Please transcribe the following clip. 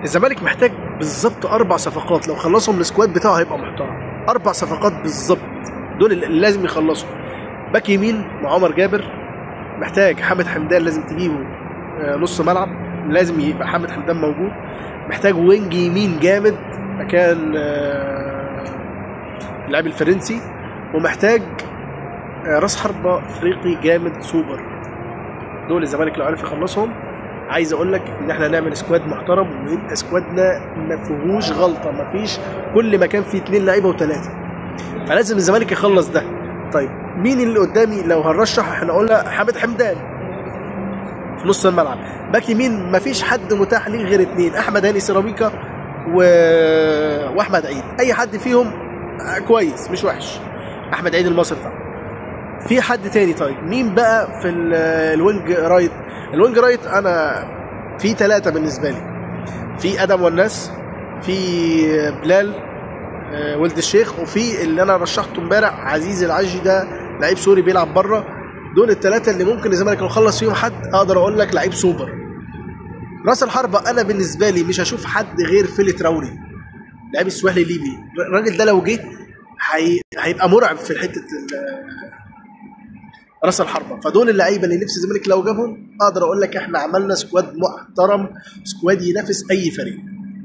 الزمالك محتاج بالظبط 4 صفقات، لو خلصهم السكواد بتاعه هيبقى محترم. 4 صفقات بالظبط دول اللي لازم يخلصوا. باك يمين مع عمر جابر، محتاج حامد حمدان لازم تجيبه نص ملعب، لازم يبقى حامد حمدان موجود. محتاج وينج يمين جامد مكان اللاعب الفرنسي، ومحتاج راس حربة افريقي جامد سوبر. دول الزمالك لو عرف يخلصهم، عايز اقول لك ان احنا هنعمل سكواد محترم، ويبقى سكوادنا ما فيهوش غلطه، ما فيش كل مكان فيه 2 لعيبه و3، فلازم الزمالك يخلص ده. طيب مين اللي قدامي لو هنرشح؟ احنا قلنا حامد حمدان في نص الملعب. باك يمين مفيش حد متاح ليه غير 2، احمد هاني سيراميكا واحمد عيد، اي حد فيهم كويس مش وحش. احمد عيد المصري طبعا. في حد تاني؟ طيب مين بقى في الوينج رايت؟ الوينج رايت انا في 3 بالنسبه لي، في ادم والناس، في بلال ولد الشيخ، وفي اللي انا رشحته امبارح عزيز العجي، ده لعيب سوري بيلعب بره. دول ال3 اللي ممكن الزمالك لو خلص فيهم حد اقدر اقول لك لعيب سوبر. راس الحربه انا بالنسبه لي مش هشوف حد غير فيلي تراوري، لعيب السواحلي الليبي. الراجل ده لو جه هيبقى مرعب في حته راس الحربه. فدول اللعيبه اللي نفس الزمالك لو جابهم اقدر اقول لك احنا عملنا سكواد محترم، سكواد ينافس اي فريق.